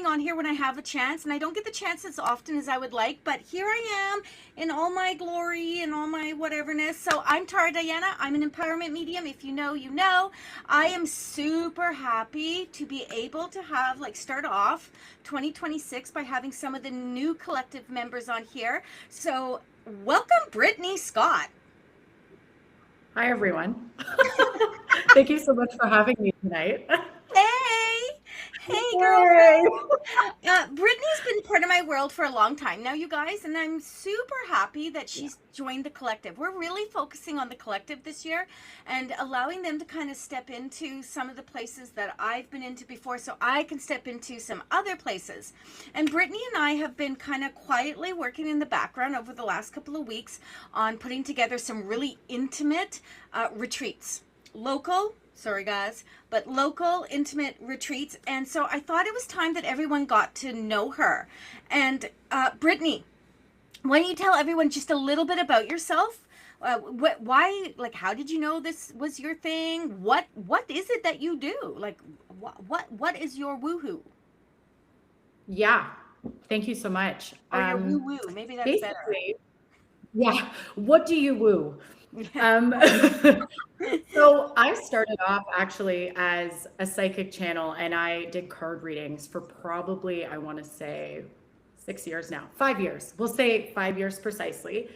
on here when I have a chance, and I don't get the chance as often as I would like, but here I am in all my glory and all my whateverness. So I'm Tara Diana. I'm an empowerment medium. If you know, you know. I am super happy to be able to have, start off 2026 by having some of the new collective members on here. So welcome, Brittany Scott. Hi, everyone. Thank you so much for having me tonight. Hey, Yay! girlfriend. Brittany's been part of my world for a long time now, you guys, and I'm super happy that Yeah. she's joined the collective. We're really focusing on the collective this year and allowing them to kind of step into some of the places that I've been into before so I can step into some other places. And Brittany and I have been kind of quietly working in the background over the last couple of weeks on putting together some really intimate retreats. Sorry guys, but local intimate retreats. And so I thought it was time that everyone got to know her. And Brittany, why don't you tell everyone just a little bit about yourself? Why, how did you know this was your thing? What is it that you do? What is your woohoo? Yeah. Thank you so much. Or your woo woo? Maybe that's better. Basically, yeah. What do you woo? Yeah. So I started off actually as a psychic channel, and I did card readings for probably, I want to say, 6 years now, 5 years. We'll say 5 years precisely.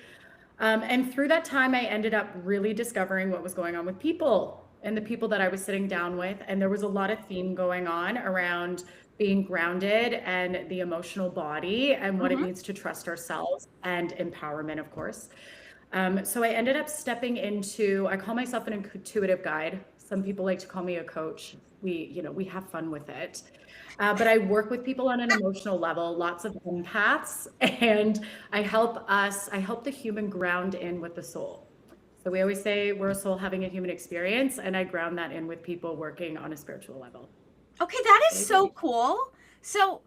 And through that time, I ended up really discovering what was going on with people and the people that I was sitting down with. And there was a lot of theme going on around being grounded and the emotional body and what it Mm-hmm. means to trust ourselves and empowerment, of course. So I ended up stepping into, I call myself an intuitive guide. Some people like to call me a coach. We have fun with it. But I work with people on an emotional level, lots of empaths, and I help the human ground in with the soul. So we always say we're a soul having a human experience, and I ground that in with people working on a spiritual level. Okay, that is so Baby. cool. So,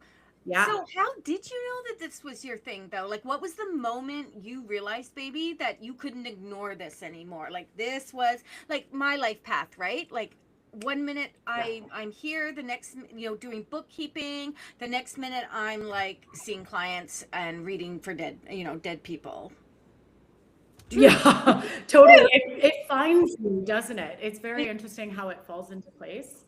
Yeah. so how did you know that this was your thing though? What was the moment you realized, baby, that you couldn't ignore this anymore? This was my life path, right? One minute Yeah. I'm here, the next doing bookkeeping, the next minute I'm seeing clients and reading for dead people. True. Yeah, totally. It finds you, doesn't it? It's very interesting how it falls into place.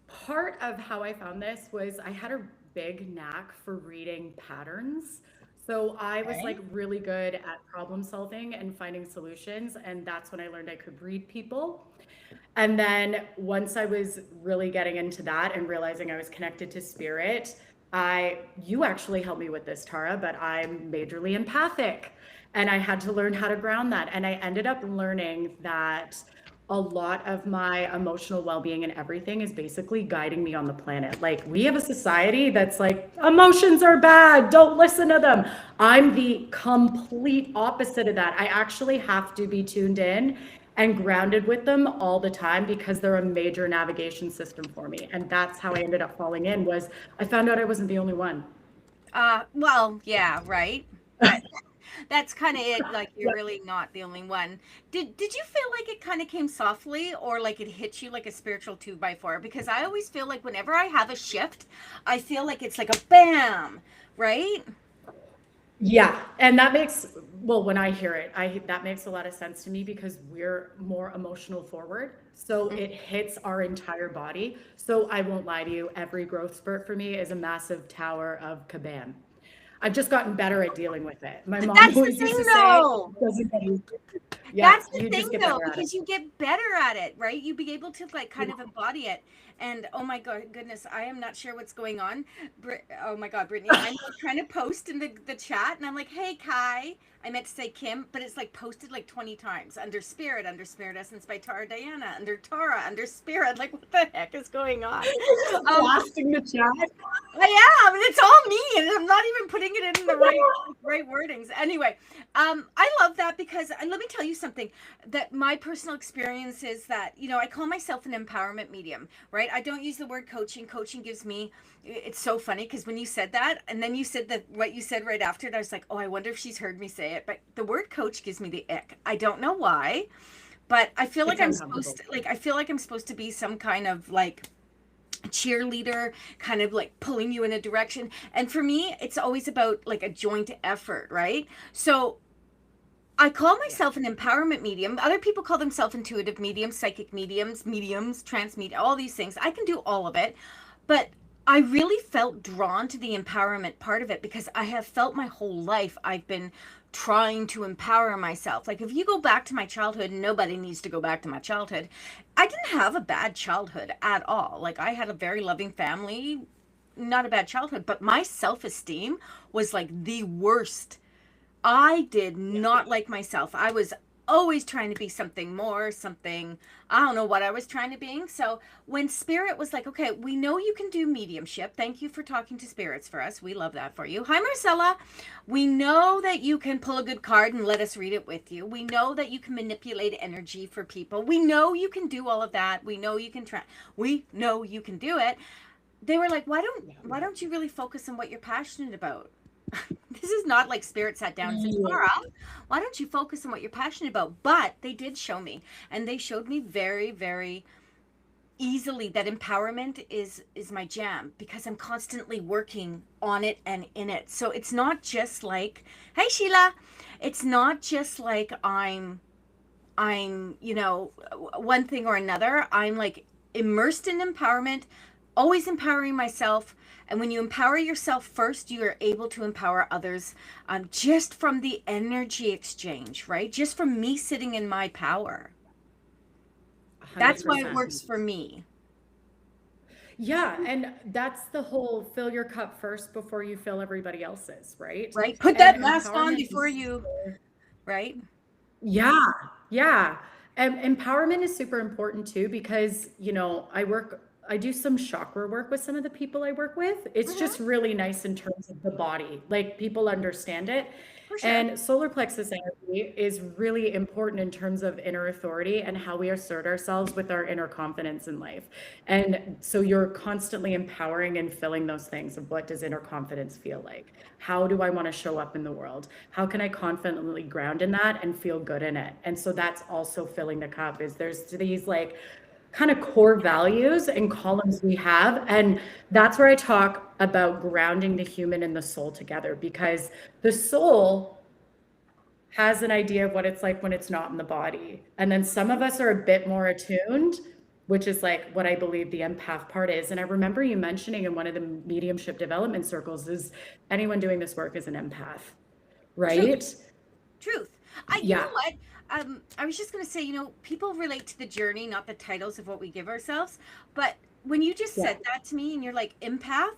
Part of how I found this was I had a big knack for reading patterns. So I was Okay. like really good at problem solving and finding solutions. And that's when I learned I could read people. And then once I was really getting into that and realizing I was connected to spirit, you actually helped me with this, Tara, but I'm majorly empathic. And I had to learn how to ground that. And I ended up learning that a lot of my emotional well-being and everything is basically guiding me on the planet. Like we have a society that's like emotions are bad, don't listen to them. I'm the complete opposite of that. I actually have to be tuned in and grounded with them all the time because they're a major navigation system for me. And that's how I ended up falling in was I found out I wasn't the only one. Well, yeah, right. That's kind of it. You're really not the only one. Did you feel like it kind of came softly, or like it hit you like a spiritual 2x4? Because I always feel like whenever I have a shift, I feel like it's like a bam, right? Yeah, and that makes well when I hear it, I that makes a lot of sense to me because we're more emotional forward. So it hits our entire body. So I won't lie to you, every growth spurt for me is a massive tower of kabam. I've just gotten better at dealing with it. My But mom that's the always used thing, to say, though. doesn't get easier. Yeah, That's the you thing just get though, better at it. because you get better at it, right? You be able to kind of embody it. And oh my god, goodness, I am not sure what's going on. Oh my god, Brittany, I'm trying to post in the chat, and I'm like, hey Kai, I meant to say Kim, but it's posted 20 times under Spirit Essence by Tara Diana, under Tara, under Spirit. What the heck is going on? Just Um, blasting the chat. I am, and it's all me, and I'm not even putting it in the right wordings. Anyway, I love that because, and let me tell you something, that my personal experience is that, I call myself an empowerment medium, right? I don't use the word coaching. Coaching gives me, it's so funny because when you said that, and then you said that what you said right after it, I was like, oh, I wonder if she's heard me say it. But the word coach gives me the ick. I don't know why, but I feel like It's I'm supposed uncomfortable. to, I feel like I'm supposed to be some kind of cheerleader, kind of like pulling you in a direction. And for me, it's always about like a joint effort, right? So I call myself an empowerment medium. Other people call themselves intuitive mediums, psychic mediums, transmedia, all these things. I can do all of it. But I really felt drawn to the empowerment part of it because I have felt my whole life I've been trying to empower myself. Like if you go back to my childhood, nobody needs to go back to my childhood. I didn't have a bad childhood at all. Like I had a very loving family, not a bad childhood, but my self-esteem was like the worst. I did not like myself. I was always trying to be something more, something, I don't know what I was trying to be. So when spirit was like, okay, we know you can do mediumship. Thank you for talking to spirits for us. We love that for you. Hi, Marcella. We know that you can pull a good card and let us read it with you. We know that you can manipulate energy for people. We know you can do all of that. We know you can try. We know you can do it. They were like, why don't you really focus on what you're passionate about? This is not like spirit sat down and said, Laura, why don't you focus on what you're passionate about? But they did show me, and they showed me very, very easily that empowerment is my jam because I'm constantly working on it and in it. So it's not just like, hey Sheila, it's not just like I'm one thing or another. I'm like immersed in empowerment, always empowering myself. And when you empower yourself first, you are able to empower others, just from the energy exchange, right? Just from me sitting in my power. That's why it 100%. works for me. Yeah, and that's the whole fill your cup first before you fill everybody else's, right? Right? Put And that mask on empowerment before is you, right? yeah, yeah. And empowerment is super important too because, I do some chakra work with some of the people I work with. It's Hmm. just really nice in terms of the body. Like people understand it. For sure. And solar plexus energy is really important in terms of inner authority and how we assert ourselves with our inner confidence in life. And so you're constantly empowering and filling those things of what does inner confidence feel like? How do I want to show up in the world? How can I confidently ground in that and feel good in it? And so that's also filling the cup is there's these like kind of core values and columns we have. And that's where I talk about grounding the human and the soul together because the soul has an idea of what it's like when it's not in the body. And then some of us are a bit more attuned, which is like what I believe the empath part is. And I remember you mentioning in one of the mediumship development circles is anyone doing this work is an empath, Truth. right? Truth. You Yeah. know what? I was just going to say, people relate to the journey, not the titles of what we give ourselves. But when you just Yeah. said that to me and you're like empath,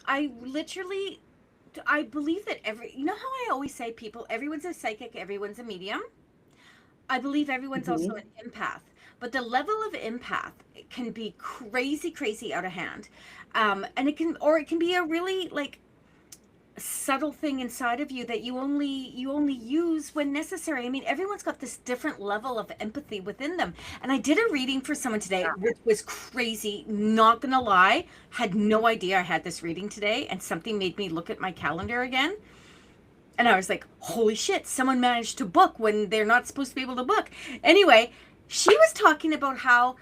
I literally, I believe that how I always say everyone's a psychic, everyone's a medium. I believe everyone's also Mhm. an empath, but the level of empath can be crazy, crazy out of hand. And it can be a really like subtle thing inside of you that you only use when necessary. I mean, everyone's got this different level of empathy within them. And I did a reading for someone today, which was crazy. Not gonna lie, had no idea I had this reading today, and something made me look at my calendar again. And I was like, holy shit, someone managed to book when they're not supposed to be able to book. Anyway, she was talking about how,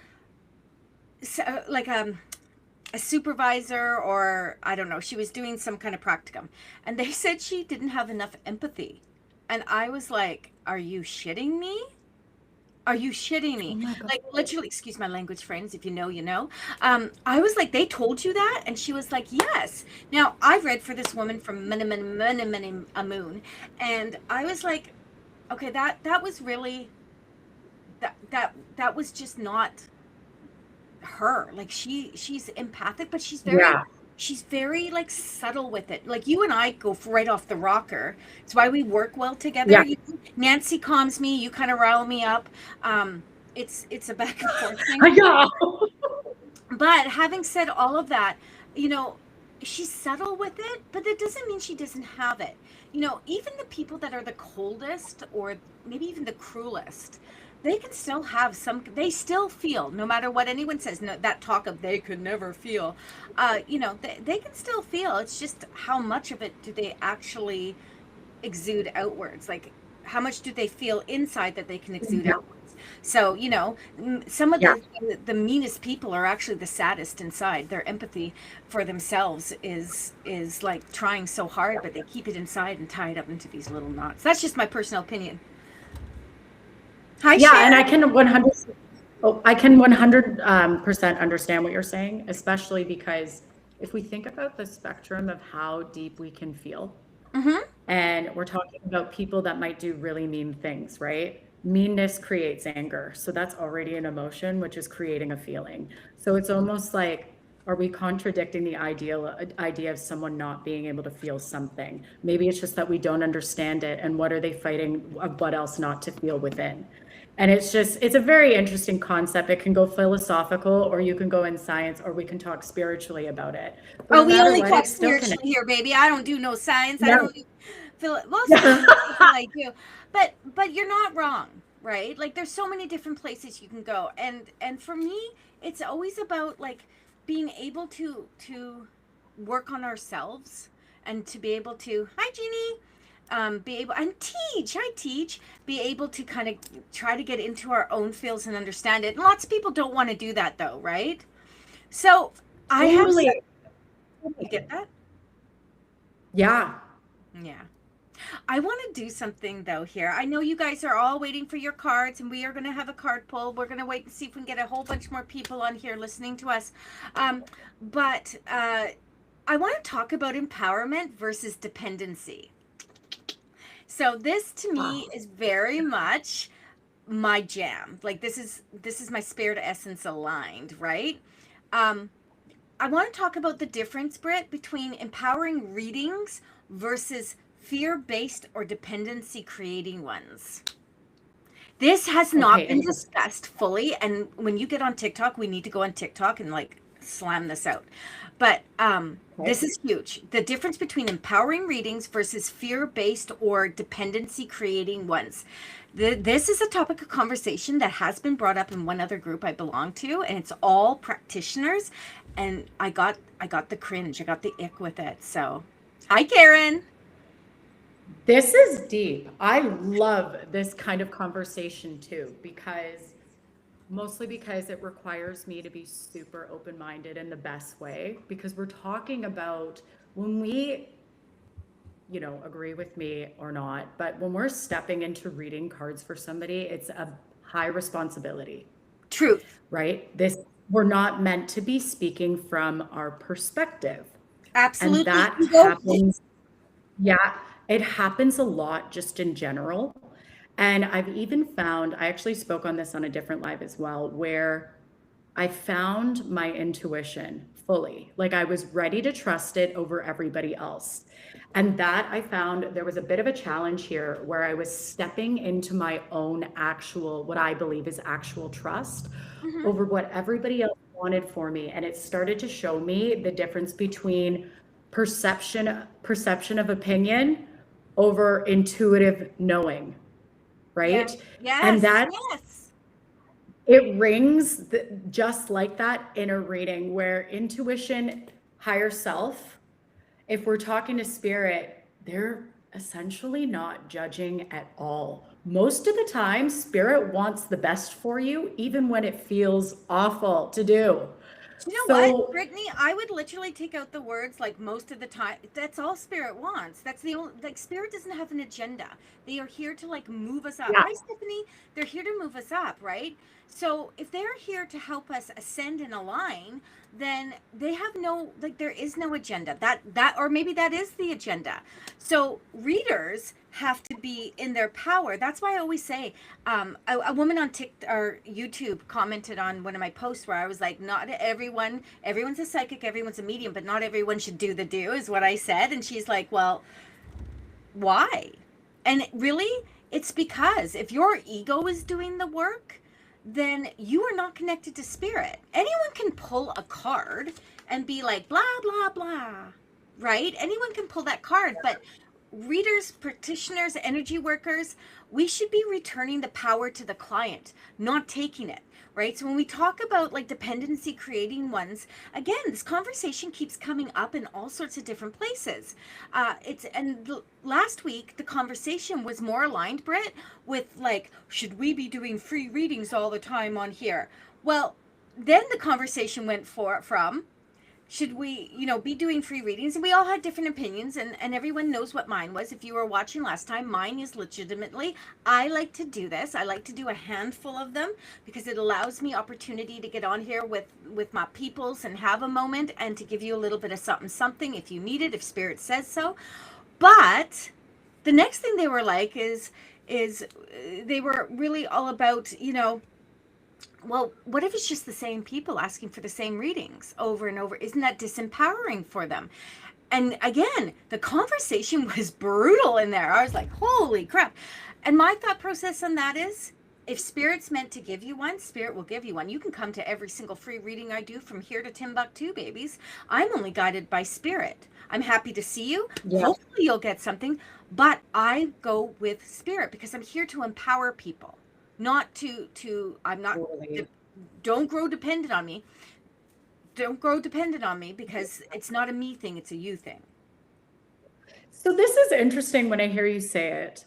like, a supervisor, or I don't know, she was doing some kind of practicum, and they said she didn't have enough empathy. And I was like, are you shitting me? Are you shitting Oh me? my God. Like literally, excuse my language, friends. If you know, you know. I was like, they told you that, and she was like, yes. Now I've read for this woman from many, many, many, many a moon, and I was like, okay, that was really that was just not her. Like she's empathic, but Yeah. she's very like subtle with it. Like you and I go right off the rocker. It's why we work well together. Yeah. Nancy calms me, you kind of rile me up. It's a back and forth thing. I know. But having said all of that, you know, she's subtle with it, but that doesn't mean she doesn't have it. Even the people that are the coldest or maybe even the cruelest, they can still have they still feel, no matter what anyone says, no, that talk of they could never feel, they can still feel. It's just how much of it do they actually exude outwards? Like, how much do they feel inside that they can exude outwards? So, you know, some of Yeah. the meanest people are actually the saddest inside. Their empathy for themselves is like trying so hard, but they keep it inside and tie it up into these little knots. That's just my personal opinion. Hi, Yeah, and Sharon. I can 100% understand what you're saying, especially because if we think about the spectrum of how deep we can feel, Mm-hmm. and we're talking about people that might do really mean things, right? Meanness creates anger. So that's already an emotion, which is creating a feeling. So it's almost like, are we contradicting the idea of someone not being able to feel something? Maybe it's just that we don't understand it. And what are they fighting of what else not to feel within? And it's a very interesting concept. It can go philosophical, or you can go in science, or we can talk spiritually about it. But Oh, no we matter only what, talk it's still spiritually connected. here, baby. I don't do no science. I Yeah. don't feel it. Well, some people I do, but you're not wrong, right? Like there's so many different places you can go, and for me, it's always about like being able to work on ourselves and to be able to, hi Jeannie, be able and teach. I teach. Be able to kind of try to get into our own fields and understand it. And lots of people don't want to do that though, right? So I have. Totally. You get that? Yeah. Yeah. I want to do something though here. I know you guys are all waiting for your cards, and we are going to have a card pull. We're going to wait and see if we can get a whole bunch more people on here listening to us. But I want to talk about empowerment versus dependency. So this to me is very much my jam. Like this is my spirit essence aligned, right? I want to talk about the difference, Britt, between empowering readings versus fear-based or dependency creating ones. This has not Okay. been discussed fully, and when you get on TikTok, we need to go on TikTok and like slam this out. But this is huge. The difference between empowering readings versus fear-based or dependency creating ones. This is a topic of conversation that has been brought up in one other group I belong to, and it's all practitioners. And I got the cringe. I got the ick with it. So, hi, Karen. This is deep. I love this kind of conversation too, mostly because it requires me to be super open-minded in the best way, because we're talking about when we, agree with me or not, but when we're stepping into reading cards for somebody, it's a high responsibility. Truth. Right? We're not meant to be speaking from our perspective. Absolutely. And that happens. Yeah, it happens a lot just in general. And I've even found, I actually spoke on this on a different live as well, where I found my intuition fully. Like I was ready to trust it over everybody else. And that I found there was a bit of a challenge here where I was stepping into my own actual, what I believe is actual trust over what everybody else wanted for me. And it started to show me the difference between perception of opinion over intuitive knowing, right? Yes. And that yes. it rings just like that in a reading where intuition, higher self, if we're talking to spirit, they're essentially not judging at all. Most of the time, spirit wants the best for you, even when it feels awful to do. You know what, Brittany? I would literally take out the words like most of the time. That's all spirit wants. That's the only, like, spirit doesn't have an agenda. They are here to like move us up. Yeah. Hi, Stephanie. They're here to move us up, right? So if they're here to help us ascend and align, then they have no, like, there is no agenda. Or maybe that is the agenda. So readers have to be in their power. That's why I always say, a woman on TikTok or YouTube commented on one of my posts where I was like, not everyone's a psychic, everyone's a medium, but not everyone should do the do, is what I said. And she's like, well, why? And really, it's because if your ego is doing the work, then you are not connected to spirit. Anyone can pull a card and be like, blah, blah, blah, right? Anyone can pull that card, but readers, practitioners, energy workers, we should be returning the power to the client, not taking it, right? So when we talk about like dependency creating ones, again, this conversation keeps coming up in all sorts of different places. Last week the conversation was more aligned, Britt, with like, should we be doing free readings all the time on here? Well, then the conversation went from should we, be doing free readings? And we all had different opinions, and everyone knows what mine was. If you were watching last time, mine is legitimately, I like to do this. I like to do a handful of them because it allows me opportunity to get on here with my peoples and have a moment and to give you a little bit of something if you need it, if spirit says so. But the next thing they were like is they were really all about, well, what if it's just the same people asking for the same readings over and over? Isn't that disempowering for them? And again, the conversation was brutal in there. I was like, holy crap. And my thought process on that is, if spirit's meant to give you one, spirit will give you one. You can come to every single free reading I do from here to Timbuktu, babies. I'm only guided by spirit. I'm happy to see you. Yeah. Hopefully you'll get something, but I go with spirit because I'm here to empower people. Not I'm not, totally. Don't grow dependent on me. Don't grow dependent on me because it's not a me thing, it's a you thing. So this is interesting when I hear you say it,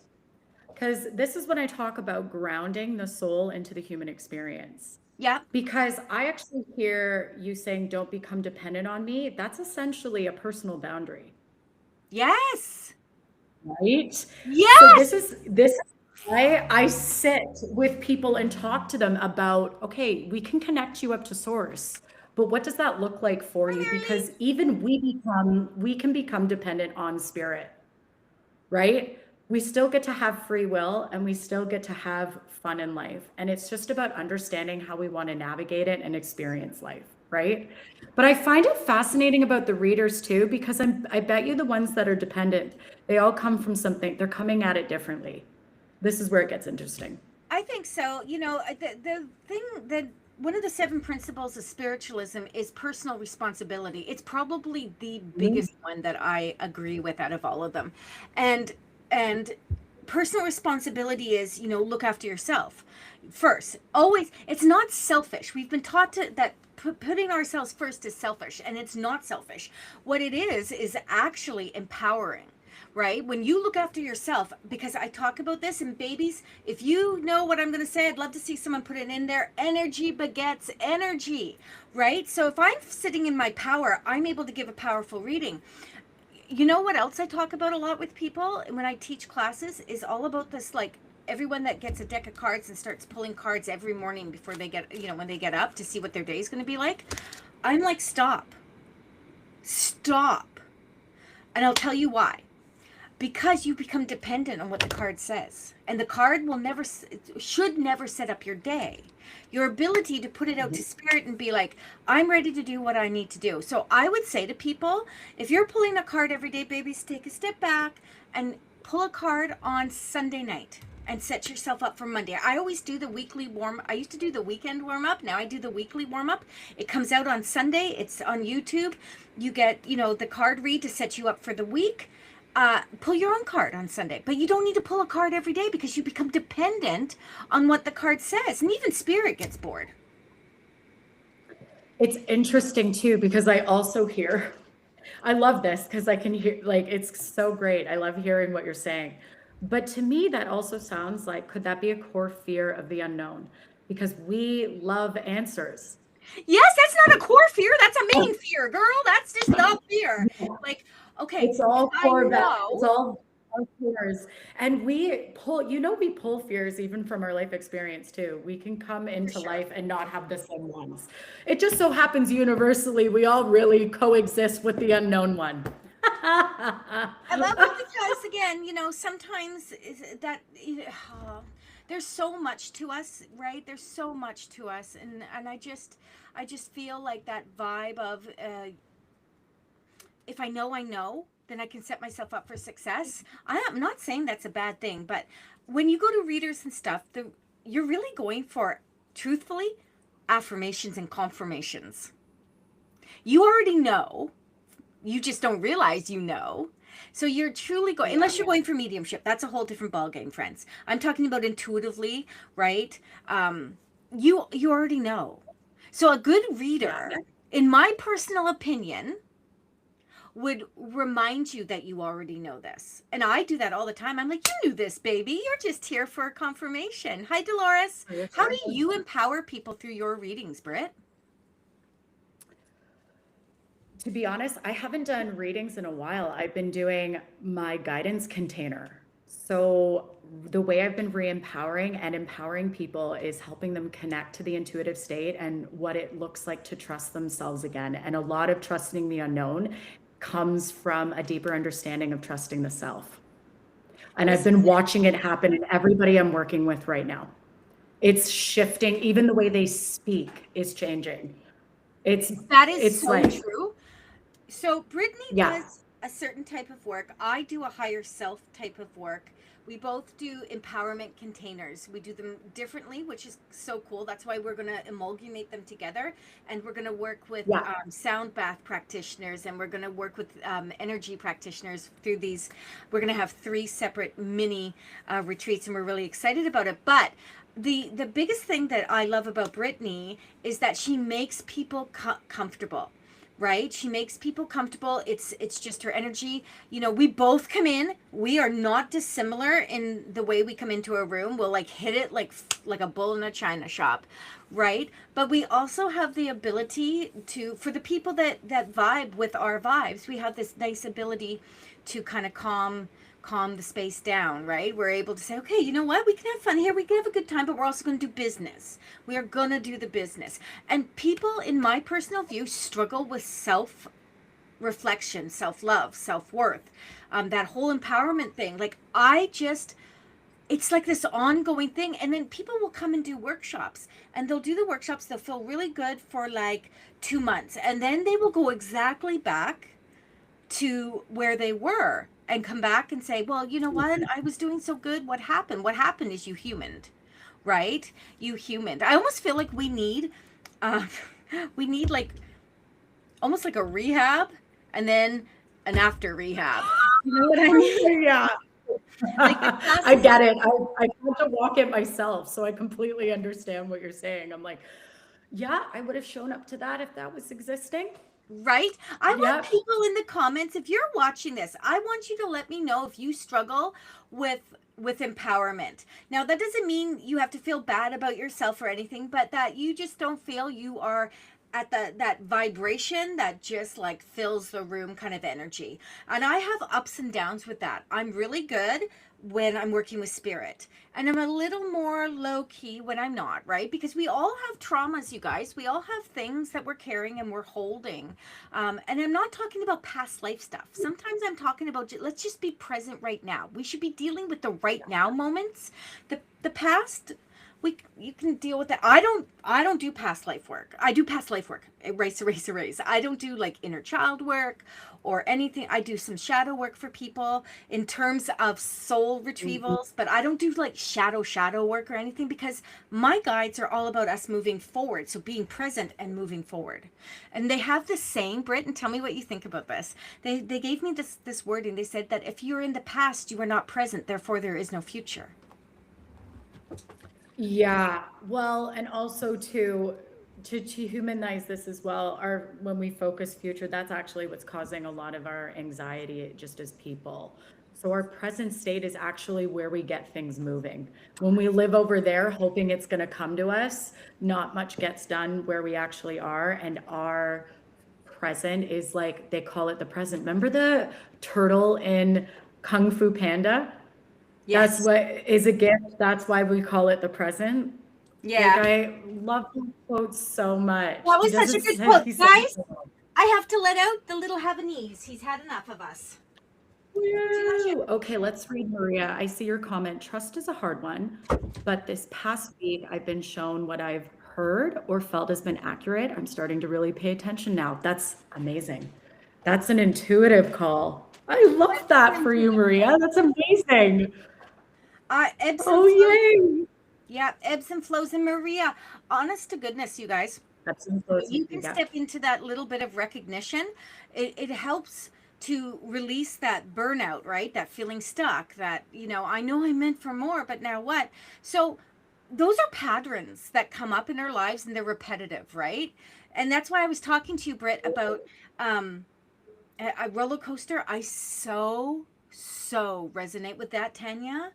because this is when I talk about grounding the soul into the human experience. Yeah. Because I actually hear you saying, don't become dependent on me. That's essentially a personal boundary. Yes. Right? Yes. So this I sit with people and talk to them about, okay, we can connect you up to source, but what does that look like for you? Because even we can become dependent on spirit, right? We still get to have free will and we still get to have fun in life. And it's just about understanding how we want to navigate it and experience life, right? But I find it fascinating about the readers too, because I bet you the ones that are dependent, they all come from something, they're coming at it differently. This is where it gets interesting. I think so. The thing that one of the 7 principles of spiritualism is personal responsibility. It's probably the biggest one that I agree with out of all of them. And personal responsibility is, look after yourself first. Always, it's not selfish. We've been taught that putting ourselves first is selfish, and it's not selfish. What it is actually empowering. Right? When you look after yourself, because I talk about this in babies, if you know what I'm going to say, I'd love to see someone put it in there. Energy begets energy, right? So if I'm sitting in my power, I'm able to give a powerful reading. You know what else I talk about a lot with people when I teach classes is all about this, like everyone that gets a deck of cards and starts pulling cards every morning before they get, when they get up to see what their day is going to be like. I'm like, stop. And I'll tell you why. Because you become dependent on what the card says. And the card should never set up your day. Your ability to put it out to spirit and be like, I'm ready to do what I need to do. So I would say to people, if you're pulling a card every day, babies, take a step back and pull a card on Sunday night and set yourself up for Monday. I always do the weekly I used to do the weekend warm up. Now I do the weekly warm up. It comes out on Sunday. It's on YouTube. You get, the card read to set you up for the week. Pull your own card on Sunday, but you don't need to pull a card every day because you become dependent on what the card says, and even spirit gets bored. It's interesting too, because I also hear, I love this because I can hear, like, it's so great. I love hearing what you're saying. But to me, that also sounds like, could that be a core fear of the unknown? Because we love answers. Yes, that's not a core fear. That's a main fear, girl. That's just not fear. Like, okay, it's all core. It's all fears, and we pull fears even from our life experience too. We can come into life and not have the same ones. It just so happens universally we all really coexist with the unknown one. I love it because again, sometimes that. There's so much to us, right? There's so much to us, and I just feel like that vibe of if I know, then I can set myself up for success. I'm not saying that's a bad thing, but when you go to readers and stuff, you're really going for, truthfully, affirmations and confirmations. You already know. You just don't realize you know. So you're truly going, unless you're going for mediumship, that's a whole different ballgame, friends. I'm talking about intuitively, right? You already know. So a good reader, in my personal opinion, would remind you that you already know this. And I do that all the time. I'm like, you knew this, baby. You're just here for confirmation. Hi, Dolores. How do you empower people through your readings, Britt? To be honest, I haven't done readings in a while. I've been doing my guidance container. So the way I've been re-empowering and empowering people is helping them connect to the intuitive state and what it looks like to trust themselves again. And a lot of trusting the unknown comes from a deeper understanding of trusting the self. And I've been watching it happen in everybody I'm working with right now. It's shifting. Even the way they speak is changing. That is so true. So Brittany does a certain type of work. I do a higher self type of work. We both do empowerment containers. We do them differently, which is so cool. That's why we're going to amalgamate them together. And we're going to work with sound bath practitioners, and we're going to work with energy practitioners through these. We're going to have 3 separate mini retreats, and we're really excited about it. But the biggest thing that I love about Brittany is that she makes people comfortable. Right? She makes people comfortable. It's just her energy. You know, we both come in. We are not dissimilar in the way we come into a room. We'll like hit it like a bull in a china shop, right? But we also have the ability to, for the people that vibe with our vibes, we have this nice ability to kind of calm the space down, right? We're able to say, okay, you know what? We can have fun here. We can have a good time, but we're also going to do business. We are going to do the business. And people, in my personal view, struggle with self-reflection, self-love, self-worth, that whole empowerment thing. Like it's like this ongoing thing. And then people will come and do workshops, and they'll do the workshops. They'll feel really good for like 2 months. And then they will go exactly back to where they were and come back and say, well, you know what? I was doing so good. What happened? What happened is you humaned, right? You humaned. I almost feel like we need like almost like a rehab and then an after rehab. You know what I mean? Yeah. Like I get it. I had to walk it myself. So I completely understand what you're saying. I'm like, yeah, I would have shown up to that if that was existing. Right? I want people in the comments, if you're watching this, I want you to let me know if you struggle with empowerment. Now, that doesn't mean you have to feel bad about yourself or anything, but that you just don't feel you are at that vibration that just like fills the room kind of energy. And I have ups and downs with that. I'm really good when I'm working with spirit, and I'm a little more low key when I'm not, right? Because we all have traumas, you guys. We all have things that we're carrying and we're holding. And I'm not talking about past life stuff. Sometimes I'm talking about, let's just be present right now. We should be dealing with the right now moments. The past, you can deal with that. I don't do past life work. I do past life work. Erase. I don't do like inner child work or anything. I do some shadow work for people in terms of soul retrievals, but I don't do like shadow work or anything, because my guides are all about us moving forward. So being present and moving forward. And they have this saying, Britt, and tell me what you think about this. They gave me this wording. They said that if you're in the past, you are not present, therefore there is no future. Yeah, well, and also to humanize this as well, when we focus future, that's actually what's causing a lot of our anxiety just as people. So our present state is actually where we get things moving. When we live over there hoping it's going to come to us, not much gets done where we actually are, and our present is like, they call it the present. Remember the turtle in Kung Fu Panda? Yes. That's what is a gift. That's why we call it the present. Yeah. Like, I love the quote so much. That was such a good quote. Guys, I have to let out the little Havanese. He's had enough of us. Woo. Okay, let's read Maria. I see your comment. Trust is a hard one, but this past week I've been shown what I've heard or felt has been accurate. I'm starting to really pay attention now. That's amazing. That's an intuitive call. I love that for you, Maria. That's amazing. Ebbs and oh, yay. Yeah, ebbs and flows. And Maria, honest to goodness, you guys, you can step into that little bit of recognition. It helps to release that burnout, right? That feeling stuck, that, I know I'm meant for more, but now what? So those are patterns that come up in our lives and they're repetitive, right? And that's why I was talking to you, Britt, about um, a roller coaster. I so resonate with that, Tanya.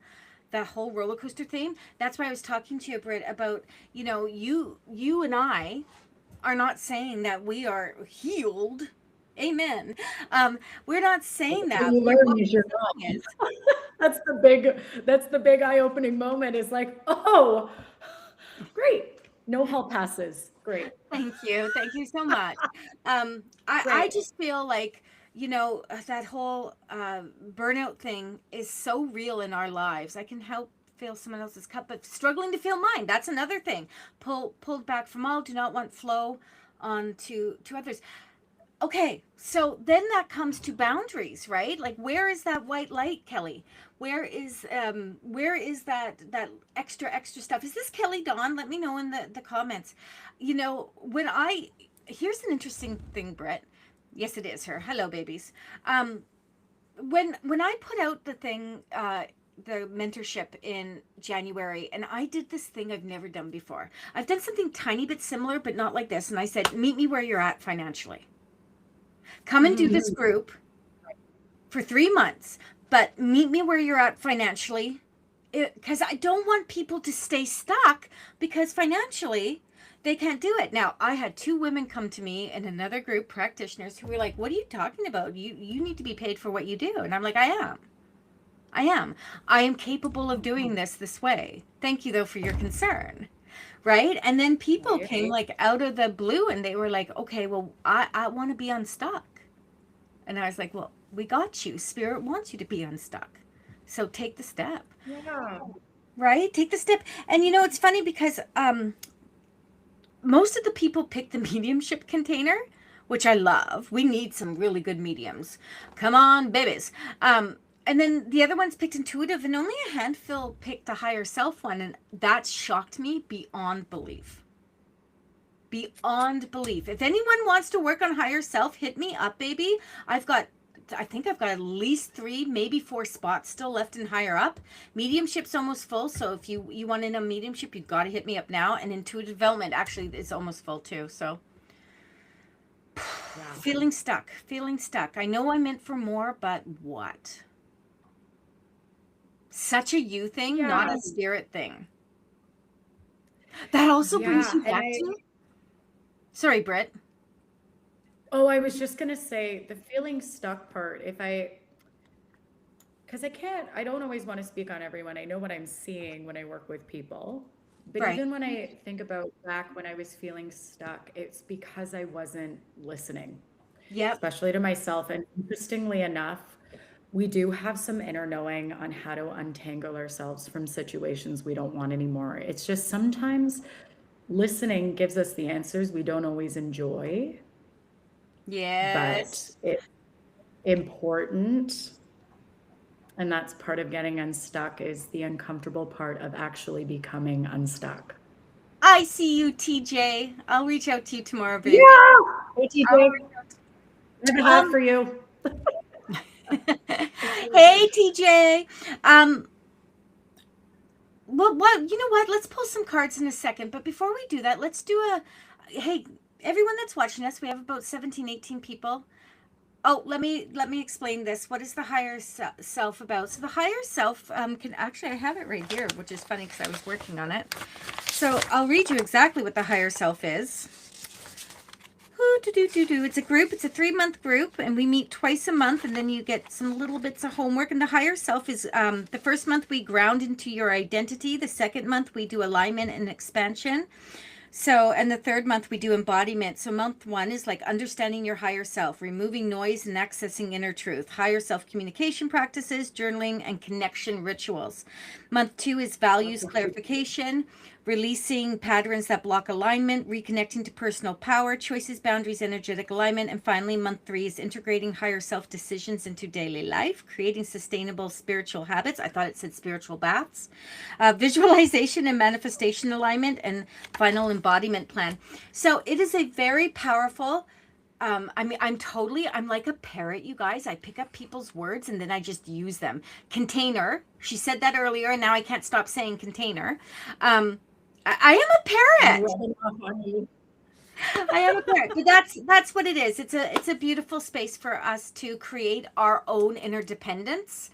That whole roller coaster theme. That's why I was talking to you, Britt, about, you and I are not saying that we are healed. Amen. We're not saying that. You But learn what is you're we're not. saying is, That's the big eye-opening moment, is like, oh, great. No hall passes. Great. thank you. Thank you so much. I Great. just feel like, that whole burnout thing is so real in our lives. I can help fill someone else's cup, but struggling to fill mine. That's another thing. Pulled back from all, do not want flow on to others. Okay, so then that comes to boundaries, right? Like, where is that white light, Kelly? Where is that extra stuff? Is this Kelly Dawn? Let me know in the comments. When I Here's an interesting thing, Brett. Yes, it is her. Hello, babies. When I put out the mentorship in January, and I did this thing I've never done before. I've done something tiny bit similar, but not like this. And I said, meet me where you're at financially. Come and do this group for 3 months, but meet me where you're at financially, because I don't want people to stay stuck because financially they can't do it. Now, I had 2 women come to me in another group, practitioners, who were like, what are you talking about? You need to be paid for what you do. And I'm like, I am. I am capable of doing this way. Thank you, though, for your concern. Right. And then people came like out of the blue and they were like, okay, well, I want to be unstuck. And I was like, well, we got you. Spirit wants you to be unstuck. So take the step. Yeah. Right? Take the step. And it's funny because most of the people pick the mediumship container, which I love. We need some really good mediums. Come on, babies. And then the other ones picked intuitive, and only a handful picked the higher self one. And that shocked me beyond belief. Beyond belief. If anyone wants to work on higher self, hit me up, baby. I think I've got at least 3, maybe 4 spots still left in higher up. Mediumship's almost full. So if you want in a mediumship, you've got to hit me up now. And intuitive development actually is almost full too. So feeling stuck. I know I'm meant for more, but what? Such a you thing, not a spirit thing. That also brings you back to... Sorry, Britt. Oh, I was just going to say the feeling stuck part, because I don't always want to speak on everyone. I know what I'm seeing when I work with people. But Right. even when I think about back when I was feeling stuck, it's because I wasn't listening. Yep. Especially to myself. And interestingly enough, we do have some inner knowing on how to untangle ourselves from situations we don't want anymore. It's just sometimes listening gives us the answers we don't always enjoy. Yes. But it's important. And that's part of getting unstuck, is the uncomfortable part of actually becoming unstuck. I see you, TJ. I'll reach out to you tomorrow, baby. Yeah. Hey, TJ. I have a hat for you. Hey, TJ. Well, you know what? Let's pull some cards in a second. But before we do that, let's do hey, everyone that's watching us, we have about 17, 18 people. Oh, let me explain this. What is the higher self about? So the higher self can actually, I have it right here, which is funny because I was working on it. So I'll read you exactly what the higher self is. It's a group. It's a 3-month group, and we meet twice a month, and then you get some little bits of homework. And the higher self is the first month we ground into your identity. The second month we do alignment and expansion. So, and the third month we do embodiment. So month 1 is like understanding your higher self, removing noise and accessing inner truth, higher self communication practices, journaling, and connection rituals. Month 2 is values clarification, releasing patterns that block alignment, reconnecting to personal power, choices, boundaries, energetic alignment. And finally, month 3 is integrating higher self decisions into daily life, creating sustainable spiritual habits. I thought it said spiritual baths, visualization and manifestation alignment, and final embodiment plan. So it is a very powerful I'm like a parrot, you guys. I pick up people's words and then I just use them. Container. She said that earlier, and now I can't stop saying container. I am a parrot. I am a parrot, but that's what it is. It's a beautiful space for us to create our own interdependence.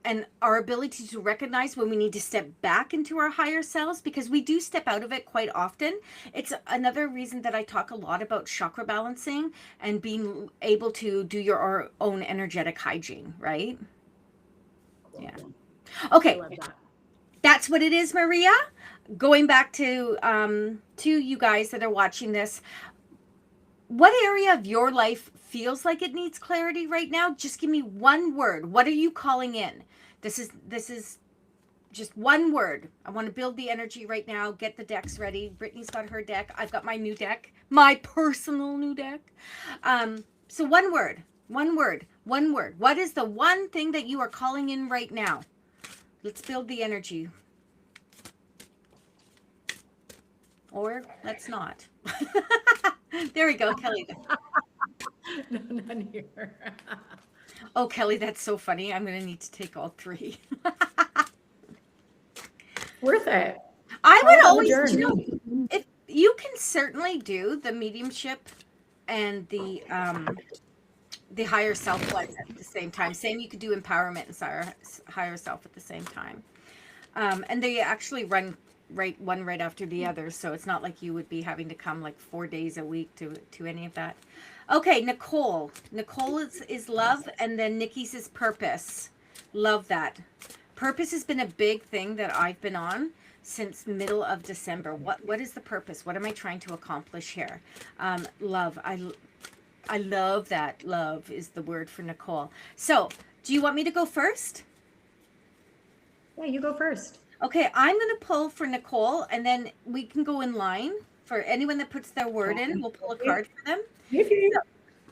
And our ability to recognize when we need to step back into our higher selves, because we do step out of it quite often. It's another reason that I talk a lot about chakra balancing and being able to do your own energetic hygiene, right? Yeah. Okay. That's what it is, Maria. Going back to you guys that are watching this, what area of your life feels like it needs clarity right now? Just give me one word. What are you calling in? This is just one word. I want to build the energy right now. Get the decks ready. Brittany's got her deck. I've got my new deck, my personal new deck. So one word. What is the one thing that you are calling in right now? Let's build the energy. Or let's not. There we go, Kelly. No, none here. Oh, Kelly, that's so funny. I'm going to need to take all three. Worth it. I would always, if you can certainly do the mediumship and the higher self ones at the same time. Same, you could do empowerment and higher self at the same time. And they actually run right after the other, so it's not like you would be having to come like 4 days a week to any of that. Okay, Nicole is love, and then Nikki's is purpose. Love that. Purpose has been a big thing that I've been on since middle of December. What is the purpose? What am I trying to accomplish here? Love. I love that. Love is the word for Nicole. So do you want me to go first? Yeah, you go first. Okay, I'm going to pull for Nicole, and then we can go in line. For anyone that puts their word in, we'll pull a card for them. So,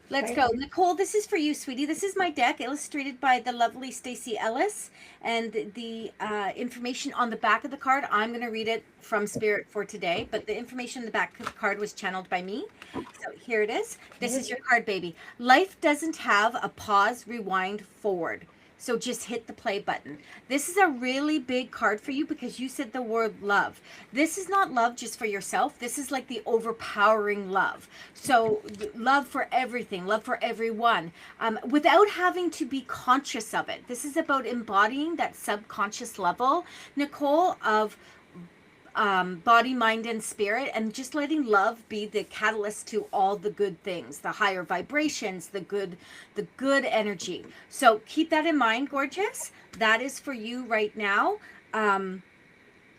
let's go. Nicole, this is for you, sweetie. This is my deck, illustrated by the lovely Stacey Ellis. And the information on the back of the card, I'm going to read it from Spirit for today. But the information in the back of the card was channeled by me. So here it is. This is your card, baby. Life doesn't have a pause, rewind, forward. So just hit the play button. This is a really big card for you because you said the word love. This is not love just for yourself. This is like the overpowering love. So love for everything, love for everyone, without having to be conscious of it. This is about embodying that subconscious level, Nicole, of body, mind, and spirit, and just letting love be the catalyst to all the good things, the higher vibrations, the good energy. So keep that in mind, gorgeous. That is for you right now.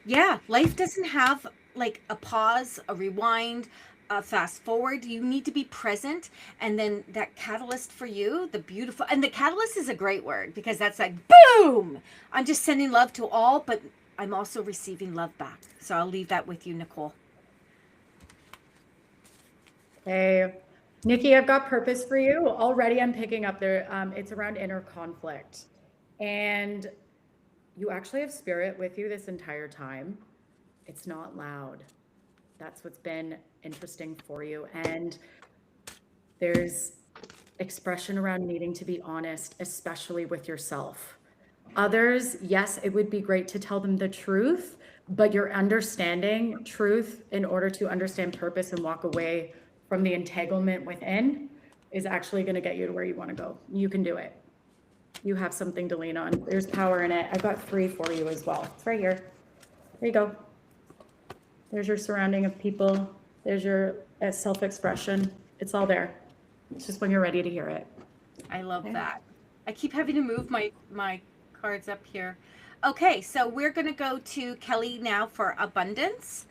Yeah, life doesn't have like a pause, a rewind, a fast forward. You need to be present, and then that catalyst for you, the beautiful, and the catalyst is a great word because that's like boom. I'm just sending love to all, but I'm also receiving love back. So I'll leave that with you, Nicole. Hey, Nikki, I've got purpose for you. Already I'm picking up there. It's around inner conflict. And you actually have spirit with you this entire time. It's not loud. That's what's been interesting for you. And there's expression around needing to be honest, especially with yourself. Others, yes, it would be great to tell them the truth, but you're understanding truth in order to understand purpose and walk away from the entanglement within is actually going to get you to where you want to go. You can do it. You have something to lean on. There's power in it. I've got 3 for you as well. It's right here. There you go. There's your surrounding of people. There's your self-expression. It's all there. It's just when you're ready to hear it. I love that. I keep having to move my cards up here. Okay, so we're going to go to Kelly now for abundance.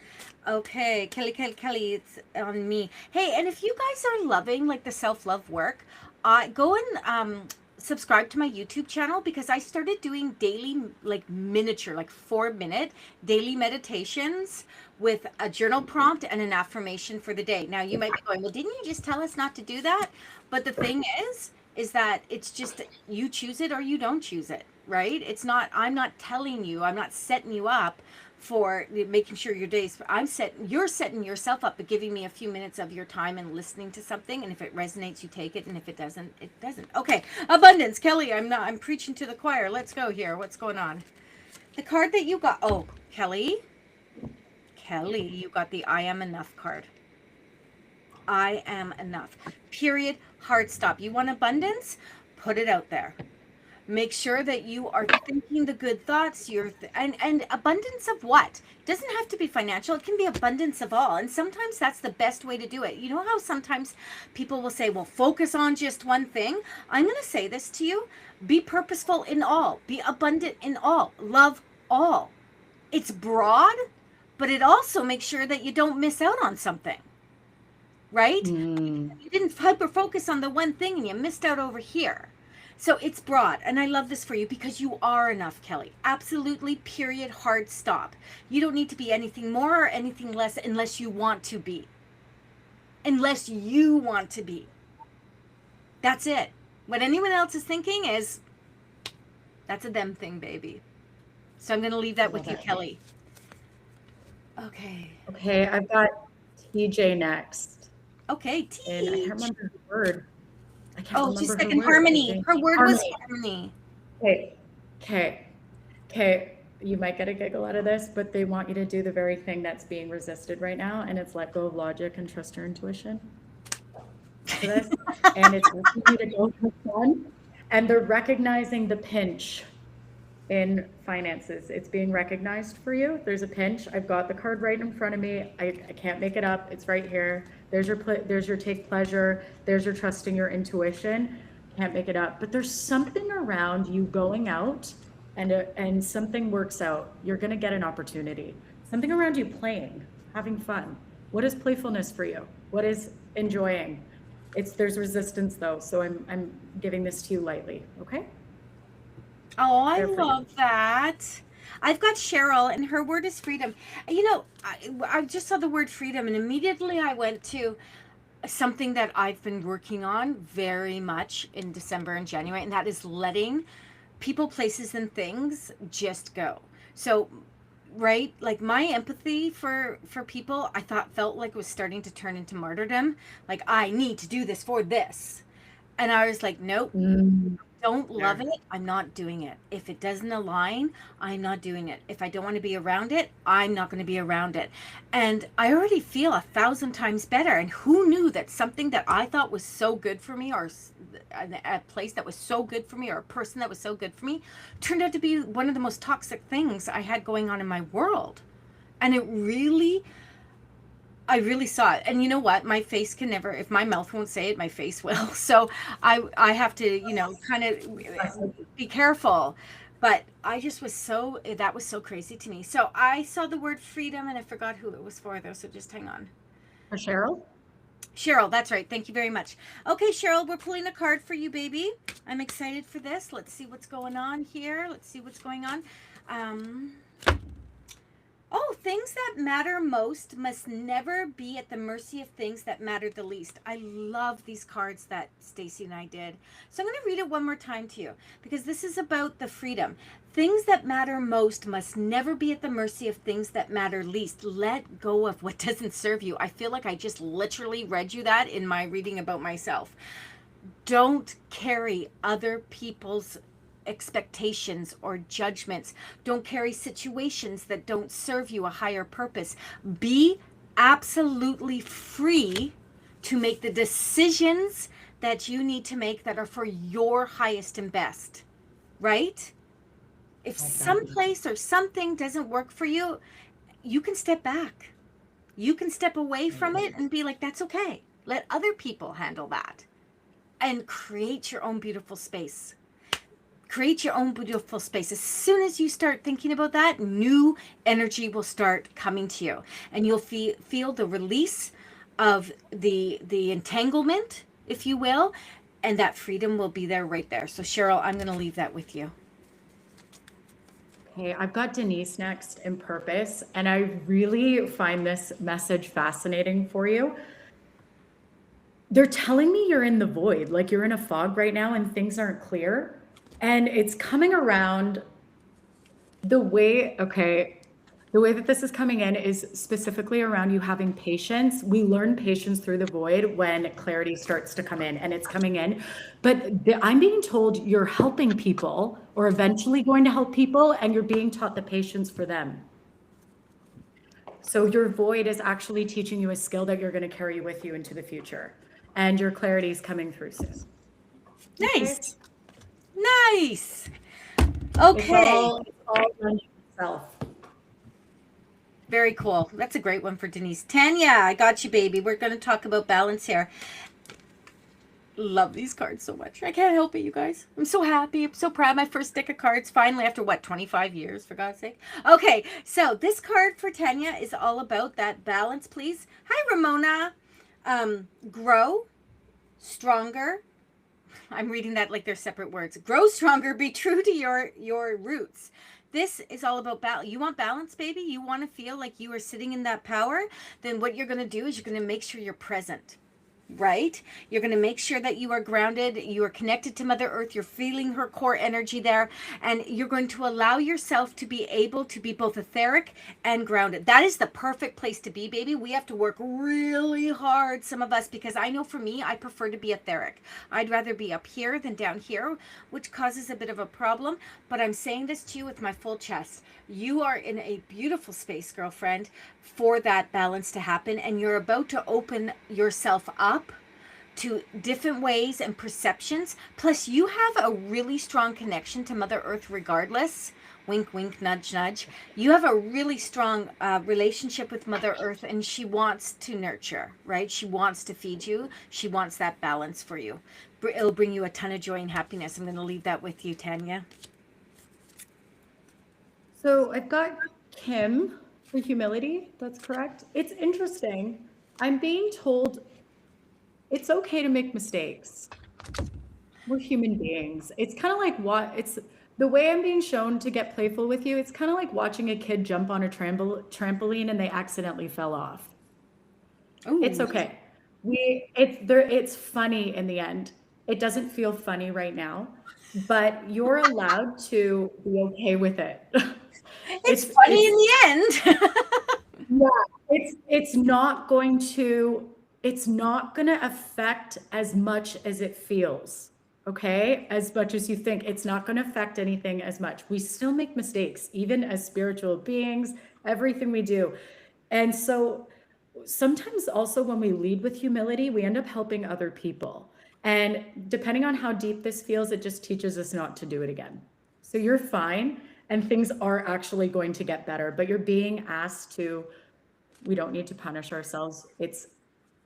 Okay, Kelly, it's on me. Hey, and if you guys are loving like the self-love work, go and subscribe to my YouTube channel because I started doing daily, like miniature, like 4-minute daily meditations with a journal prompt and an affirmation for the day. Now you might be going, well, didn't you just tell us not to do that? But the thing is that it's just you choose it or you don't choose it, right? It's not, I'm not telling you, I'm not setting you up for making sure your days. You're setting yourself up, but giving me a few minutes of your time and listening to something. And if it resonates, you take it. And if it doesn't, it doesn't. Okay. Abundance. Kelly, I'm preaching to the choir. Let's go here. What's going on? The card that you got. Oh, Kelly, you got the I am enough card. I am enough. Period. Hard stop. You want abundance? Put it out there. Make sure that you are thinking the good thoughts. And abundance of what? It doesn't have to be financial. It can be abundance of all. And sometimes that's the best way to do it. You know how sometimes people will say, well, focus on just one thing. I'm going to say this to you. Be purposeful in all. Be abundant in all. Love all. It's broad, but it also makes sure that you don't miss out on something. Right? You didn't hyper focus on the one thing and you missed out over here. So it's broad, and I love this for you because you are enough, Kelly. Absolutely, period, hard stop. You don't need to be anything more or anything less unless you want to be. Unless you want to be. That's it. What anyone else is thinking is, that's a them thing, baby. So I'm going to leave that with you, Kelly. Okay. Okay, I've got TJ next. Okay, And I can't remember the word. I can't remember just her second word. harmony. Her word was harmony. Okay. You might get a giggle out of this, but they want you to do the very thing that's being resisted right now, and it's let go of logic and trust your intuition. For this, and it's asking you to go for fun, and they're recognizing the pinch in finances. It's being recognized for you. There's a pinch. I've got the card right in front of me. I can't make it up. It's right here. There's your take pleasure. There's your trusting your intuition. Can't make it up. But there's something around you going out and something works out. You're going to get an opportunity. Something around you playing, having fun. What is playfulness for you? What is enjoying? There's resistance though. So I'm giving this to you lightly. Okay? Oh, I love that. I've got Cheryl, and her word is freedom. You know, I just saw the word freedom, and immediately I went to something that I've been working on very much in December and January, and that is letting people, places, and things just go. So, right, like my empathy for people, I felt like it was starting to turn into martyrdom. Like, I need to do this for this. And I was like, nope. Don't love it, I'm not doing it. If it doesn't align, I'm not doing it. If I don't want to be around it, I'm not going to be around it. And I already feel 1,000 times better. And who knew that something that I thought was so good for me, or a place that was so good for me, or a person that was so good for me, turned out to be one of the most toxic things I had going on in my world. And I really saw it. And you know what? My face can never, if my mouth won't say it, my face will. So I have to, kind of be careful. But I just that was so crazy to me. So I saw the word freedom, and I forgot who it was for though. So just hang on. For Cheryl? Cheryl, that's right. Thank you very much. Okay, Cheryl, we're pulling a card for you, baby. I'm excited for this. Let's see what's going on here. Things that matter most must never be at the mercy of things that matter the least. I love these cards that Stacy and I did. So I'm going to read it one more time to you because this is about the freedom. Things that matter most must never be at the mercy of things that matter least. Let go of what doesn't serve you. I feel like I just literally read you that in my reading about myself. Don't carry other people's expectations or judgments. Don't carry situations that don't serve you a higher purpose. Be absolutely free to make the decisions that you need to make that are for your highest and best, right? If some place or something doesn't work for you, you can step back. You can step away from it and be like, that's okay. Let other people handle that and create your own beautiful space. Create your own beautiful space. As soon as you start thinking about that, new energy will start coming to you, and you'll feel the release of the entanglement, if you will, and that freedom will be there right there. So Cheryl, I'm going to leave that with you. Okay, I've got Denise next in purpose, and I really find this message fascinating for you. They're telling me you're in the void, like you're in a fog right now and things aren't clear. And it's coming around the way, okay, The way that this is coming in is specifically around you having patience. We learn patience through the void when clarity starts to come in, and it's coming in. But I'm being told you're helping people or eventually going to help people, and you're being taught the patience for them. So your void is actually teaching you a skill that you're going to carry with you into the future, and your clarity is coming through soon. Nice. Nice. Okay. It's all on yourself. Very cool. That's a great one for Denise. Tanya, I got you, baby. We're going to talk about balance here. Love these cards so much. I can't help it, you guys. I'm so happy. I'm so proud. My first deck of cards finally after what, 25 years, for God's sake. Okay, so this card for Tanya is all about that balance, please. Hi, Ramona. Grow stronger. I'm reading that like they're separate words. Grow stronger. Be true to your roots. This is all about balance. You want balance, baby? You want to feel like you are sitting in that power? Then what you're going to do is you're going to make sure you're present. Right? You're going to make sure that you are grounded, you are connected to Mother Earth, you're feeling her core energy there, and you're going to allow yourself to be able to be both etheric and grounded. That is the perfect place to be, baby. We have to work really hard, some of us, because I know for me, I prefer to be etheric. I'd rather be up here than down here, which causes a bit of a problem, but I'm saying this to you with my full chest. You are in a beautiful space, girlfriend, for that balance to happen, and you're about to open yourself up to different ways and perceptions. Plus, you have a really strong connection to Mother Earth regardless. Wink, wink, nudge, nudge. You have a really strong relationship with Mother Earth, and she wants to nurture, right? She wants to feed you. She wants that balance for you. It'll bring you a ton of joy and happiness. I'm going to leave that with you, Tanya. So I've got Kim for humility. That's correct. It's interesting. I'm being told it's okay to make mistakes. We're human beings. It's kind of like it's the way I'm being shown to get playful with you. It's kind of like watching a kid jump on a trampoline and they accidentally fell off. Ooh. It's okay. It's funny in the end. It doesn't feel funny right now, but you're allowed to be okay with it. It's funny in the end. Yeah, it's not going to affect as much as it feels. Okay, as much as you think, it's not going to affect anything as much. We still make mistakes, even as spiritual beings, everything we do. And so sometimes also when we lead with humility, we end up helping other people. And depending on how deep this feels, it just teaches us not to do it again. So you're fine, and things are actually going to get better, but you're being asked to, we don't need to punish ourselves. It's,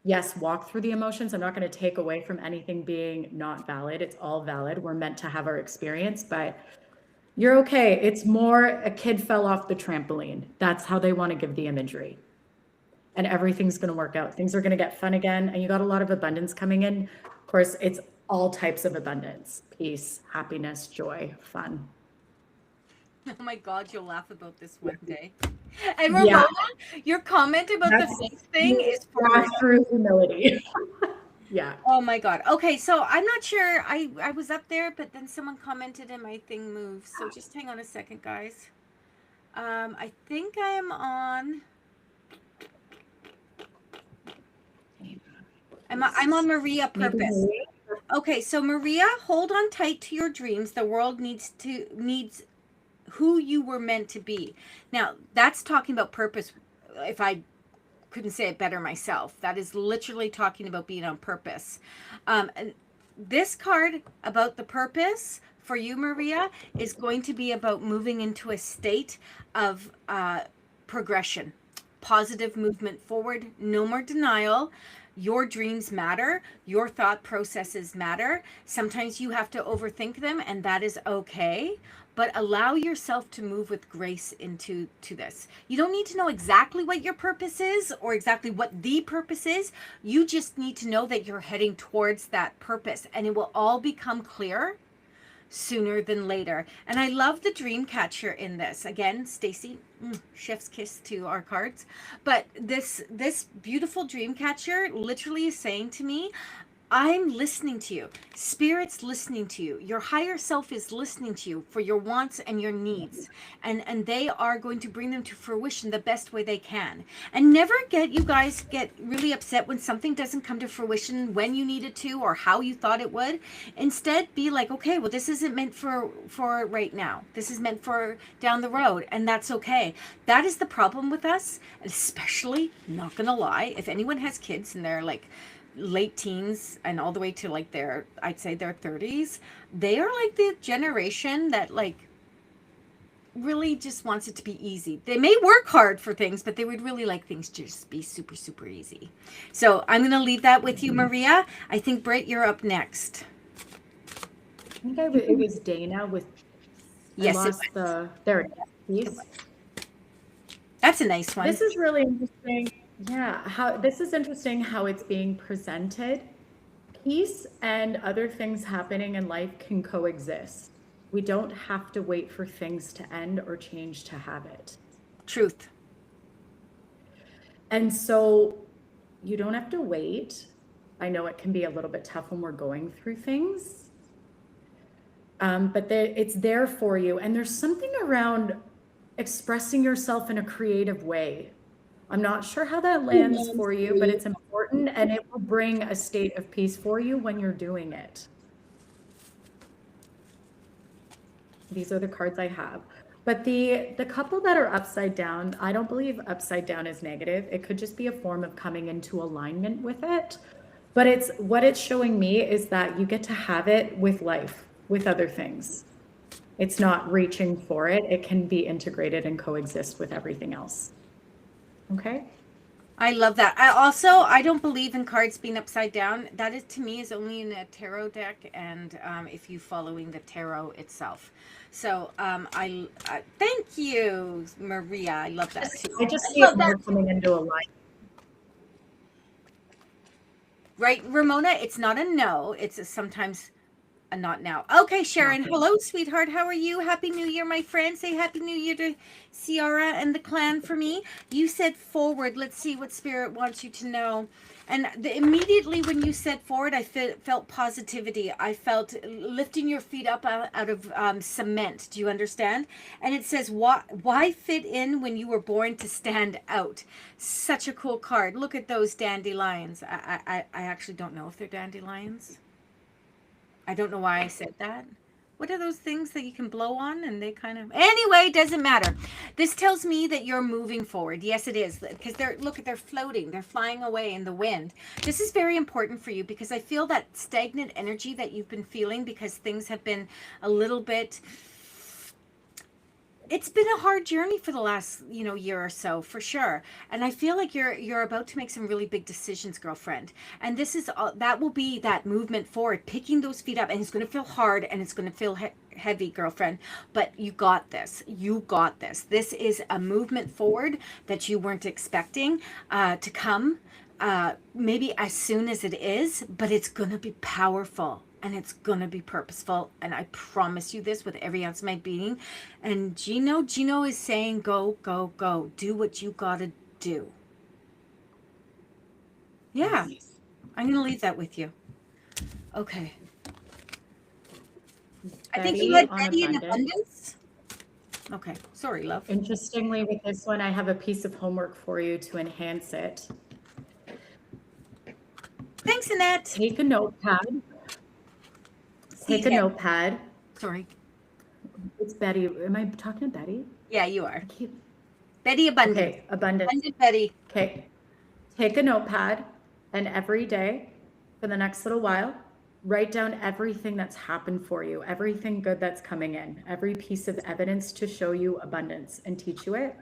yes, walk through the emotions. I'm not going to take away from anything being not valid. It's all valid. We're meant to have our experience, but you're okay. It's more a kid fell off the trampoline. That's how they want to give the imagery. And everything's going to work out. Things are going to get fun again. And you got a lot of abundance coming in. Of course, it's all types of abundance: peace, happiness, joy, fun. Oh my God, you'll laugh about this one day. And Ramona, your comment about the faith thing is for through humility. Yeah. Oh my God. Okay, so I'm not sure. I was up there, but then someone commented and my thing moved. So just hang on a second, guys. I think I am on. I'm on Maria Purpose. Okay, so Maria, hold on tight to your dreams. The world needs who you were meant to be. Now, that's talking about purpose. If I couldn't say it better myself, that is literally talking about being on purpose. And this card about the purpose for you, Maria, is going to be about moving into a state of progression, positive movement forward, no more denial. Your dreams matter. Your thought processes matter. Sometimes you have to overthink them, and that is okay. But allow yourself to move with grace into this. You don't need to know exactly what your purpose is or exactly what the purpose is. You just need to know that you're heading towards that purpose, and it will all become clear sooner than later. And I love the dream catcher in this. Again, Stacy, chef's kiss to our cards. But this beautiful dream catcher literally is saying to me, I'm listening to you. Spirit's listening to you. Your higher self is listening to you for your wants and your needs. And they are going to bring them to fruition the best way they can. And never you guys get really upset when something doesn't come to fruition when you need it to or how you thought it would. Instead, be like, okay, well, this isn't meant for right now. This is meant for down the road, and that's okay. That is the problem with us, especially, not gonna lie, if anyone has kids and they're like late teens and all the way to like I'd say their 30s, they are like the generation that like really just wants it to be easy. They may work hard for things, but they would really like things to just be super, super easy. So I'm going to leave that with you, Maria. I think, Britt, you're up next. I think it was Dana with, yes, there it is. That's a nice one. This is really interesting. Yeah, this is interesting how it's being presented. Peace and other things happening in life can coexist. We don't have to wait for things to end or change to have it. Truth. And so you don't have to wait. I know it can be a little bit tough when we're going through things, but it's there for you. And there's something around expressing yourself in a creative way. I'm not sure how that lands for you, but it's important, and it will bring a state of peace for you when you're doing it. These are the cards I have. But the couple that are upside down, I don't believe upside down is negative. It could just be a form of coming into alignment with it. But what it's showing me is that you get to have it with life, with other things. It's not reaching for it. It can be integrated and coexist with everything else. Okay. I love that. I don't believe in cards being upside down. That is, to me, is only in a tarot deck, and if you following the tarot itself. So I thank you, Maria. I love that too. I just see it more coming into a line. Right, Ramona? It's not a no. It's sometimes a not now. Okay, Sharon. Okay. Hello, sweetheart. How are you? Happy New Year, my friend. Say Happy New Year to Ciara and the clan for me. You said forward. Let's see what Spirit wants you to know. And immediately when you said forward, I felt positivity. I felt lifting your feet up out of cement. Do you understand? And it says, why fit in when you were born to stand out? Such a cool card. Look at those dandelions. I actually don't know if they're dandelions. I don't know why I said that. What are those things that you can blow on and they kind of... Anyway, doesn't matter. This tells me that you're moving forward. Yes, it is. Because they're floating. They're flying away in the wind. This is very important for you because I feel that stagnant energy that you've been feeling because things have been a little bit... It's been a hard journey for the last, year or so, for sure. And I feel like you're about to make some really big decisions, girlfriend. And this is that will be that movement forward, picking those feet up, and it's going to feel hard and it's going to feel heavy, girlfriend. But you got this. You got this. This is a movement forward that you weren't expecting to come, maybe as soon as it is, but it's going to be powerful. And it's going to be purposeful. And I promise you this with every ounce of my being. And Gino is saying, go, go, go. Do what you got to do. Yeah. I'm going to leave that with you. Okay. I think you had Betty in abundance. Okay. Sorry, love. Interestingly, with this one, I have a piece of homework for you to enhance it. Thanks, Annette. Take a notepad. Take a notepad. Sorry. It's Betty. Am I talking to Betty? Yeah, you are. Betty Abundant. Okay, Abundant. Abundant Betty. Okay. Take a notepad and every day for the next little while, write down everything that's happened for you, everything good that's coming in, every piece of evidence to show you abundance and teach you it.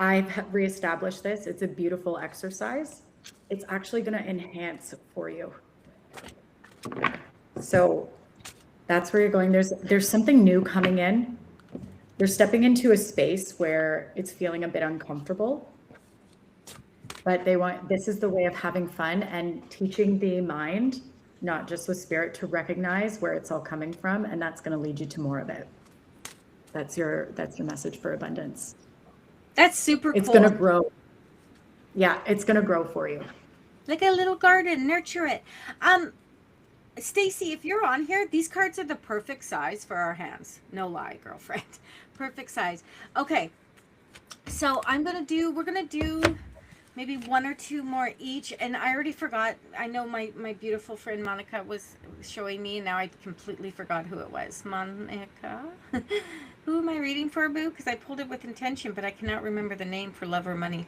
I've reestablished this. It's a beautiful exercise. It's actually going to enhance for you. So that's where you're going. There's something new coming in. You're stepping into a space where it's feeling a bit uncomfortable, but this is the way of having fun and teaching the mind, not just with spirit, to recognize where it's all coming from. And that's going to lead you to more of it. That's your message for abundance. That's super cool. It's going to grow. Yeah, it's going to grow for you. like a little garden. Nurture it. Stacy, if you're on here, these cards are the perfect size for our hands. No lie, girlfriend. Perfect size. Okay. So we're gonna do maybe one or two more each. And I already forgot. I know my beautiful friend Monica was showing me, and now I completely forgot who it was. Monica? Who am I reading for, Boo? Because I pulled it with intention, but I cannot remember the name for love or money.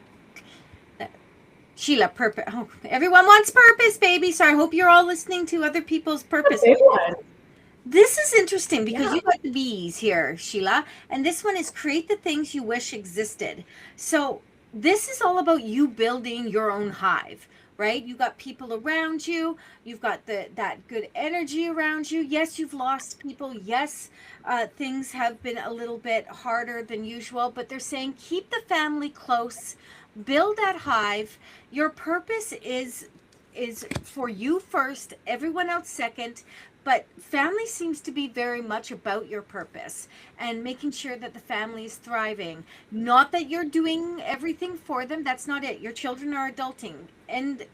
Sheila, purpose. Oh, everyone wants purpose, baby. So I hope you're all listening to other people's purpose. This is interesting because you got the bees here, Sheila. And this one is create the things you wish existed. So this is all about you building your own hive, right? You got people around you. You've got that good energy around you. Yes, you've lost people. Yes, things have been a little bit harder than usual, but they're saying keep the family close, build that hive. Your purpose is for you first, everyone else second. But family seems to be very much about your purpose and making sure that the family is thriving. Not that you're doing everything for them. That's not it. Your children are adulting. End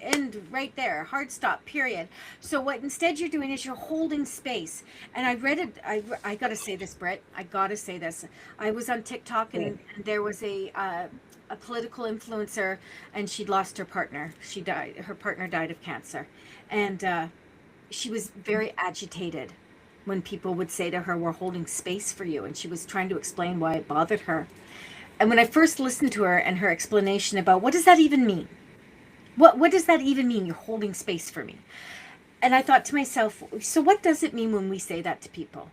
right there. Hard stop, period. So what instead you're doing is you're holding space. And I read it. I got to say this, Britt. I got to say this. I was on TikTok and there was a political influencer, and she'd lost her partner. She died. Her partner died of cancer. And she was very agitated when people would say to her, we're holding space for you. And she was trying to explain why it bothered her. And when I first listened to her and her explanation about what does that even mean? What does that even mean? You're holding space for me. And I thought to myself, so what does it mean when we say that to people?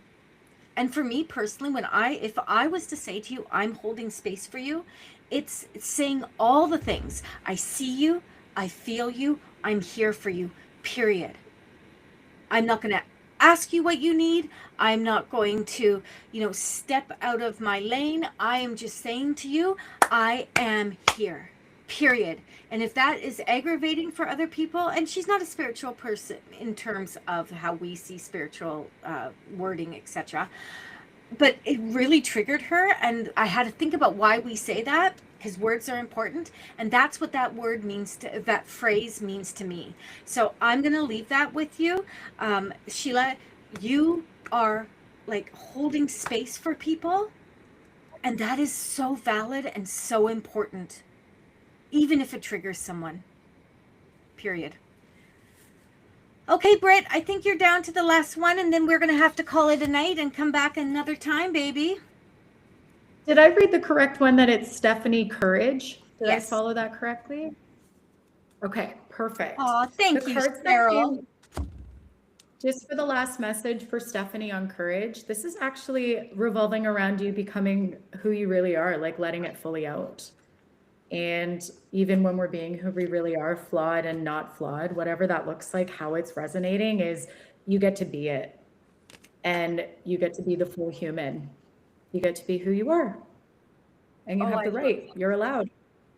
And for me personally, if I was to say to you, I'm holding space for you, it's saying all the things. I see you, I feel you, I'm here for you, period. I'm not going to ask you what you need. I'm not going to, step out of my lane. I am just saying to you, I am here, period. And if that is aggravating for other people, and she's not a spiritual person in terms of how we see spiritual wording, etc., but it really triggered her. And I had to think about why we say that, because words are important. And that's what that word means that phrase means to me. So I'm going to leave that with you. Sheila, you are like holding space for people. And that is so valid and so important, even if it triggers someone, period. Okay, Britt, I think you're down to the last one, and then we're going to have to call it a night and come back another time, baby. Did I read the correct one that it's Stephanie Courage? Did Yes. I follow that correctly? Okay, perfect. Oh, thank you, Cheryl. Just for the last message for Stephanie on courage, this is actually revolving around you becoming who you really are, like letting it fully out. And even when we're being who we really are, flawed and not flawed, whatever that looks like, how it's resonating is you get to be it. And you get to be the full human. You get to be who you are. And you have the right. You're allowed.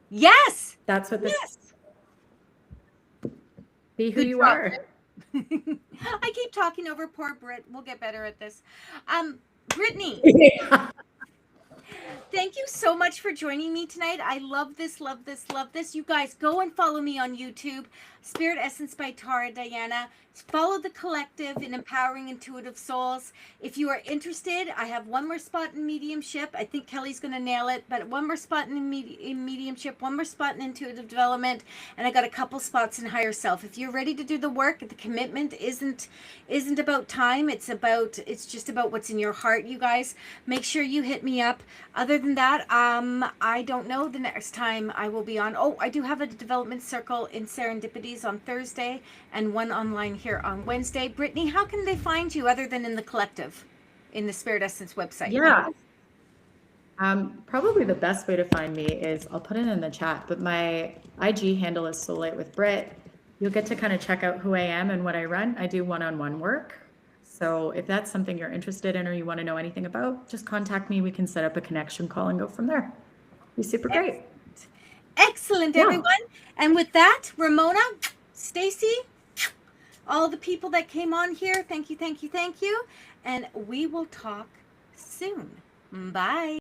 Yes. That's what this is. Be who you are. I keep talking over poor Britt. We'll get better at this. Brittany. Thank you so much for joining me tonight. I love this, love this, love this. You guys go and follow me on YouTube, Spirit Essence by Tara Diana. Follow the collective in Empowering Intuitive Souls. If you are interested, I have one more spot in mediumship. I think Kelly's going to nail it, but one more spot in mediumship, one more spot in intuitive development, and I got a couple spots in higher self. If you're ready to do the work, the commitment isn't about time. It's just about what's in your heart, you guys. Make sure you hit me up. Other than that, I don't know the next time I will be on. Oh, I do have a development circle in Serendipities on Thursday and one online here on Wednesday. Brittany, how can they find you other than in the collective, in the Spirit Essence website? Yeah. Probably the best way to find me is, I'll put it in the chat, but my IG handle is Soul Light with Britt. You'll get to kind of check out who I am and what I run. I do one-on-one work. So if that's something you're interested in or you want to know anything about, just contact me. We can set up a connection call and go from there. Be super great. Excellent, everyone. And with that, Ramona, Stacy, all the people that came on here, thank you, thank you, thank you. And we will talk soon. Bye.